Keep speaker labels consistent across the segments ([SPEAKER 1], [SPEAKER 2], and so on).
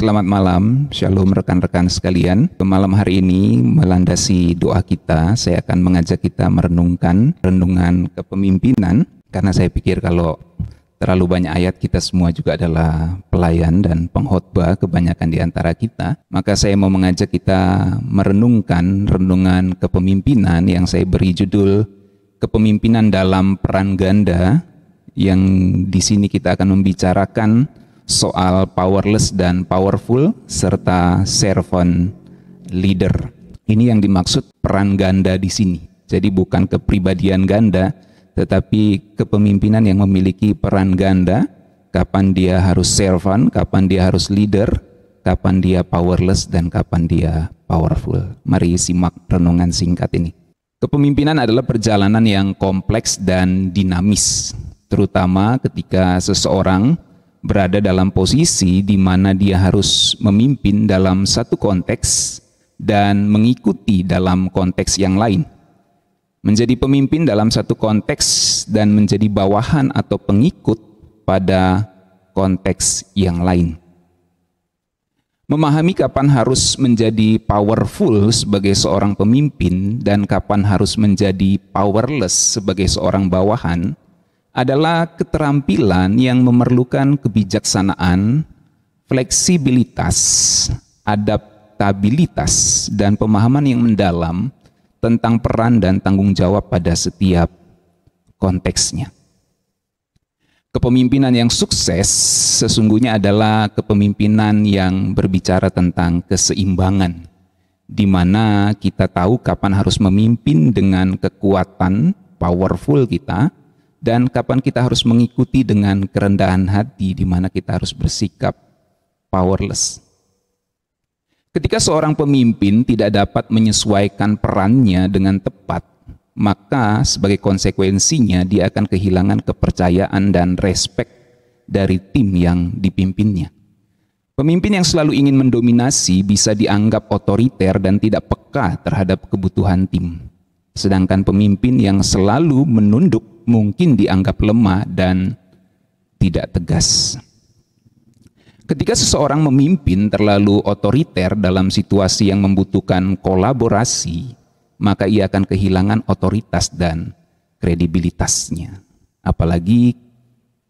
[SPEAKER 1] Selamat malam, Shalom rekan-rekan sekalian. Malam hari ini melandasi doa kita, saya akan mengajak kita merenungkan renungan kepemimpinan. Karena saya pikir kalau terlalu banyak ayat, kita semua juga adalah pelayan dan pengkhotbah kebanyakan di antara kita. Maka saya mau mengajak kita merenungkan renungan kepemimpinan yang saya beri judul Kepemimpinan dalam Peran Ganda, yang di sini kita akan membicarakan soal powerless dan powerful serta servant leader. Ini yang dimaksud peran ganda di sini. Jadi bukan kepribadian ganda, tetapi kepemimpinan yang memiliki peran ganda. Kapan dia harus servant, kapan dia harus leader, kapan dia powerless, dan kapan dia powerful. Mari simak renungan singkat ini. Kepemimpinan adalah perjalanan yang kompleks dan dinamis, terutama ketika seseorang berada dalam posisi di mana dia harus memimpin dalam satu konteks dan mengikuti dalam konteks yang lain. Menjadi pemimpin dalam satu konteks dan menjadi bawahan atau pengikut pada konteks yang lain. Memahami kapan harus menjadi powerful sebagai seorang pemimpin dan kapan harus menjadi powerless sebagai seorang bawahan adalah keterampilan yang memerlukan kebijaksanaan, fleksibilitas, adaptabilitas, dan pemahaman yang mendalam tentang peran dan tanggung jawab pada setiap konteksnya. Kepemimpinan yang sukses sesungguhnya adalah kepemimpinan yang berbicara tentang keseimbangan, di mana kita tahu kapan harus memimpin dengan kekuatan powerful kita, dan kapan kita harus mengikuti dengan kerendahan hati, di mana kita harus bersikap powerless. Ketika seorang pemimpin tidak dapat menyesuaikan perannya dengan tepat, maka sebagai konsekuensinya dia akan kehilangan kepercayaan dan respek dari tim yang dipimpinnya. Pemimpin yang selalu ingin mendominasi bisa dianggap otoriter dan tidak peka terhadap kebutuhan tim. Sedangkan pemimpin yang selalu menunduk mungkin dianggap lemah dan tidak tegas. Ketika seseorang memimpin terlalu otoriter dalam situasi yang membutuhkan kolaborasi, maka ia akan kehilangan otoritas dan kredibilitasnya. Apalagi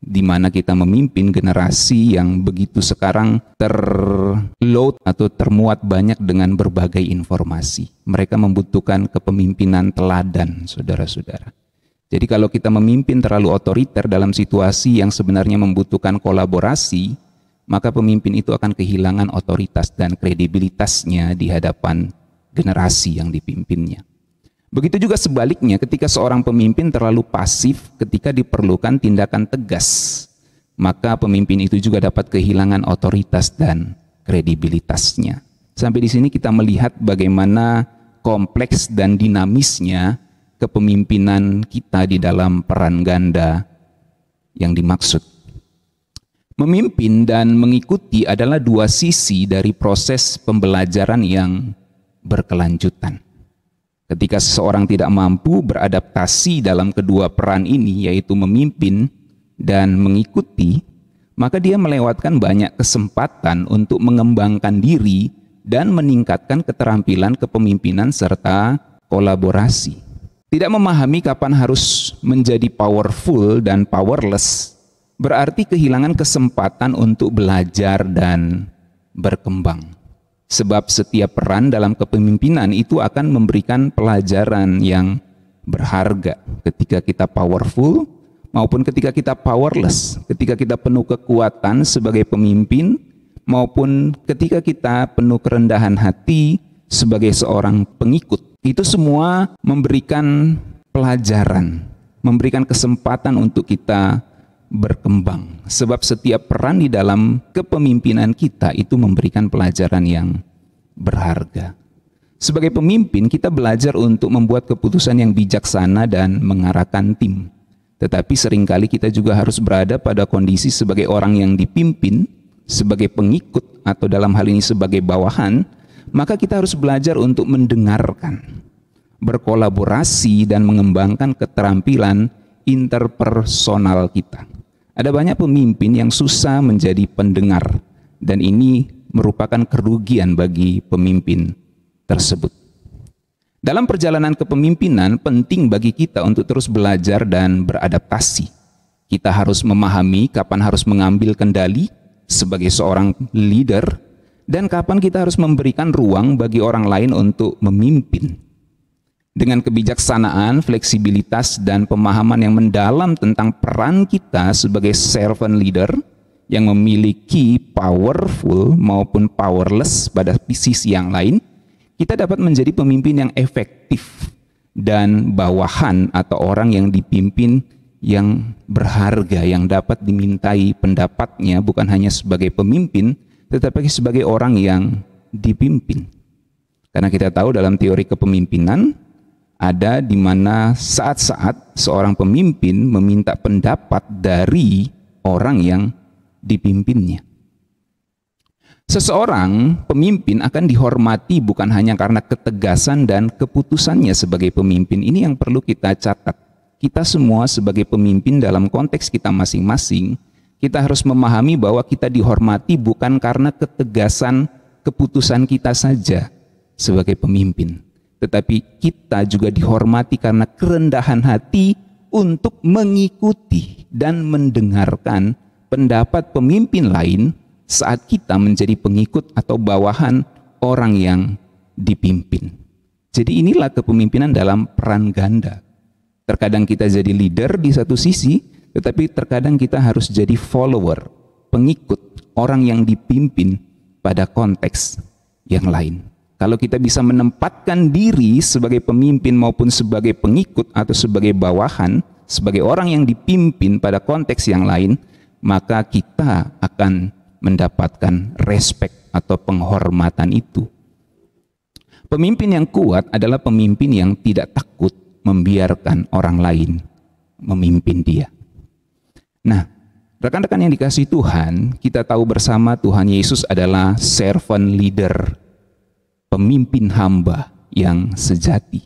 [SPEAKER 1] di mana kita memimpin generasi yang begitu sekarang terload atau termuat banyak dengan berbagai informasi. Mereka membutuhkan kepemimpinan teladan, saudara-saudara. Jadi kalau kita memimpin terlalu otoriter dalam situasi yang sebenarnya membutuhkan kolaborasi, maka pemimpin itu akan kehilangan otoritas dan kredibilitasnya di hadapan generasi yang dipimpinnya. Begitu juga sebaliknya, ketika seorang pemimpin terlalu pasif ketika diperlukan tindakan tegas, maka pemimpin itu juga dapat kehilangan otoritas dan kredibilitasnya. Sampai di sini kita melihat bagaimana kompleks dan dinamisnya kepemimpinan kita di dalam peran ganda yang dimaksud. Memimpin dan mengikuti adalah dua sisi dari proses pembelajaran yang berkelanjutan. Ketika seseorang tidak mampu beradaptasi dalam kedua peran ini, yaitu memimpin dan mengikuti, maka dia melewatkan banyak kesempatan untuk mengembangkan diri dan meningkatkan keterampilan kepemimpinan serta kolaborasi. Tidak memahami kapan harus menjadi powerful dan powerless berarti kehilangan kesempatan untuk belajar dan berkembang. Sebab setiap peran dalam kepemimpinan itu akan memberikan pelajaran yang berharga ketika kita powerful maupun ketika kita powerless, ketika kita penuh kekuatan sebagai pemimpin maupun ketika kita penuh kerendahan hati sebagai seorang pengikut. Itu semua memberikan pelajaran, memberikan kesempatan untuk kita berkembang. Sebab setiap peran di dalam kepemimpinan kita itu memberikan pelajaran yang berharga. Sebagai pemimpin, kita belajar untuk membuat keputusan yang bijaksana dan mengarahkan tim. Tetapi seringkali kita juga harus berada pada kondisi sebagai orang yang dipimpin, sebagai pengikut, atau dalam hal ini sebagai bawahan, maka kita harus belajar untuk mendengarkan, berkolaborasi, dan mengembangkan keterampilan interpersonal kita. Ada banyak pemimpin yang susah menjadi pendengar, dan ini merupakan kerugian bagi pemimpin tersebut. Dalam perjalanan kepemimpinan, penting bagi kita untuk terus belajar dan beradaptasi. Kita harus memahami kapan harus mengambil kendali sebagai seorang leader, dan kapan kita harus memberikan ruang bagi orang lain untuk memimpin. Dengan kebijaksanaan, fleksibilitas, dan pemahaman yang mendalam tentang peran kita sebagai servant leader yang memiliki powerful maupun powerless pada sisi yang lain, kita dapat menjadi pemimpin yang efektif dan bawahan atau orang yang dipimpin yang berharga, yang dapat dimintai pendapatnya bukan hanya sebagai pemimpin, tetapi sebagai orang yang dipimpin. Karena kita tahu dalam teori kepemimpinan, ada di mana saat-saat seorang pemimpin meminta pendapat dari orang yang dipimpinnya. Seseorang pemimpin akan dihormati bukan hanya karena ketegasan dan keputusannya sebagai pemimpin. Ini yang perlu kita catat. Kita semua sebagai pemimpin dalam konteks kita masing-masing, kita harus memahami bahwa kita dihormati bukan karena ketegasan keputusan kita saja sebagai pemimpin, tetapi kita juga dihormati karena kerendahan hati untuk mengikuti dan mendengarkan pendapat pemimpin lain saat kita menjadi pengikut atau bawahan orang yang dipimpin. Jadi inilah kepemimpinan dalam peran ganda. Terkadang kita jadi leader di satu sisi, tetapi terkadang kita harus jadi follower, pengikut, orang yang dipimpin pada konteks yang lain. Kalau kita bisa menempatkan diri sebagai pemimpin maupun sebagai pengikut atau sebagai bawahan, sebagai orang yang dipimpin pada konteks yang lain, maka kita akan mendapatkan respect atau penghormatan itu. Pemimpin yang kuat adalah pemimpin yang tidak takut membiarkan orang lain memimpin dia. Nah, rekan-rekan yang dikasihi Tuhan, kita tahu bersama Tuhan Yesus adalah servant leader, pemimpin hamba yang sejati,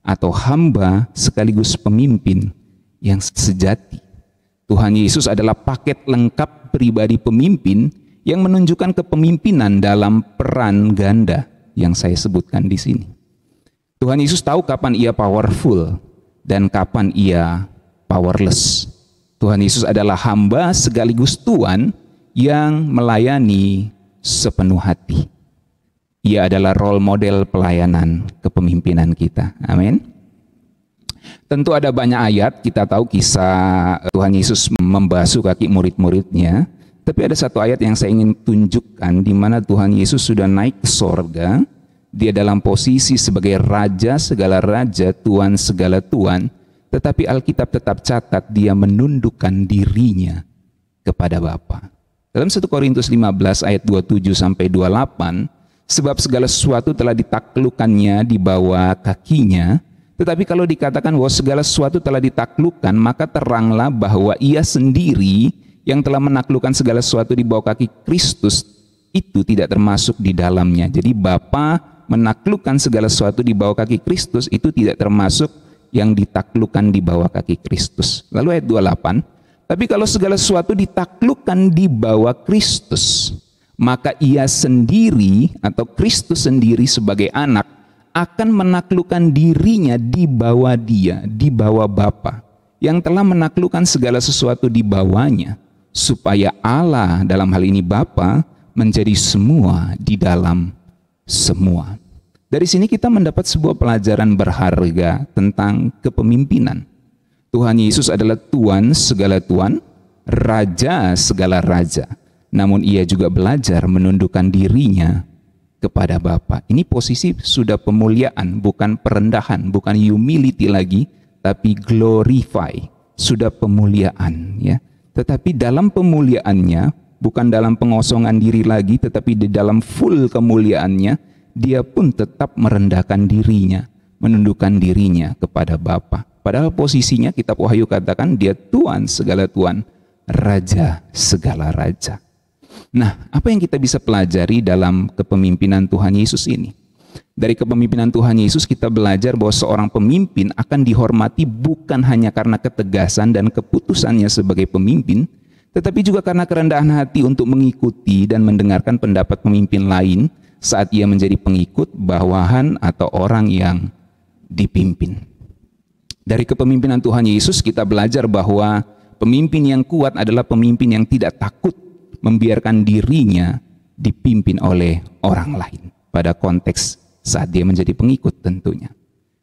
[SPEAKER 1] atau hamba sekaligus pemimpin yang sejati. Tuhan Yesus adalah paket lengkap pribadi pemimpin yang menunjukkan kepemimpinan dalam peran ganda yang saya sebutkan di sini. Tuhan Yesus tahu kapan ia powerful dan kapan ia powerless. Tuhan Yesus adalah hamba sekaligus Tuhan yang melayani sepenuh hati. Ia adalah role model pelayanan kepemimpinan kita. Amin. Tentu ada banyak ayat, kita tahu kisah Tuhan Yesus membasuh kaki murid-muridnya. Tapi ada satu ayat yang saya ingin tunjukkan di mana Tuhan Yesus sudah naik ke sorga. Dia dalam posisi sebagai raja segala raja, Tuhan segala Tuhan. Tetapi Alkitab tetap catat dia menundukkan dirinya kepada Bapa. Dalam 1 Korintus 15 ayat 27 sampai 28, sebab segala sesuatu telah ditaklukkannya di bawah kakinya. Tetapi kalau dikatakan bahwa segala sesuatu telah ditaklukkan, maka teranglah bahwa ia sendiri yang telah menaklukkan segala sesuatu di bawah kaki Kristus itu tidak termasuk di dalamnya. Jadi Bapa menaklukkan segala sesuatu di bawah kaki Kristus itu tidak termasuk yang ditaklukkan di bawah kaki Kristus. Lalu ayat 28, tapi kalau segala sesuatu ditaklukkan di bawah Kristus, maka ia sendiri atau Kristus sendiri sebagai anak akan menaklukkan dirinya di bawah dia, di bawah Bapa yang telah menaklukkan segala sesuatu di bawahnya, supaya Allah dalam hal ini Bapa menjadi semua di dalam semua. Dari sini kita mendapat sebuah pelajaran berharga tentang kepemimpinan. Tuhan Yesus adalah Tuhan segala Tuhan, Raja segala Raja. Namun ia juga belajar menundukkan dirinya kepada Bapa. Ini posisi sudah pemuliaan, bukan perendahan, bukan humility lagi, tapi glorify, sudah pemuliaan, ya. Tetapi dalam pemuliaannya, bukan dalam pengosongan diri lagi, tetapi di dalam full kemuliaannya, dia pun tetap merendahkan dirinya, menundukkan dirinya kepada Bapa. Padahal posisinya kitab Wahyu katakan dia Tuhan segala Tuhan, Raja segala Raja. Nah, apa yang kita bisa pelajari dalam kepemimpinan Tuhan Yesus ini? Dari kepemimpinan Tuhan Yesus kita belajar bahwa seorang pemimpin akan dihormati bukan hanya karena ketegasan dan keputusannya sebagai pemimpin, tetapi juga karena kerendahan hati untuk mengikuti dan mendengarkan pendapat pemimpin lain saat ia menjadi pengikut, bawahan, atau orang yang dipimpin. Dari kepemimpinan Tuhan Yesus kita belajar bahwa pemimpin yang kuat adalah pemimpin yang tidak takut membiarkan dirinya dipimpin oleh orang lain. Pada konteks saat dia menjadi pengikut tentunya.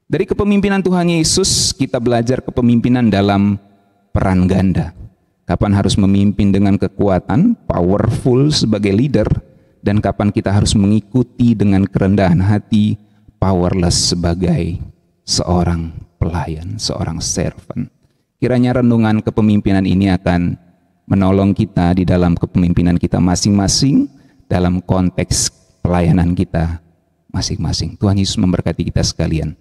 [SPEAKER 1] Dari kepemimpinan Tuhan Yesus kita belajar kepemimpinan dalam peran ganda. Kapan harus memimpin dengan kekuatan, powerful sebagai leader, dan kapan kita harus mengikuti dengan kerendahan hati, powerless sebagai seorang pelayan, seorang servant. Kiranya renungan kepemimpinan ini akan menolong kita di dalam kepemimpinan kita masing-masing, dalam konteks pelayanan kita masing-masing. Tuhan Yesus memberkati kita sekalian.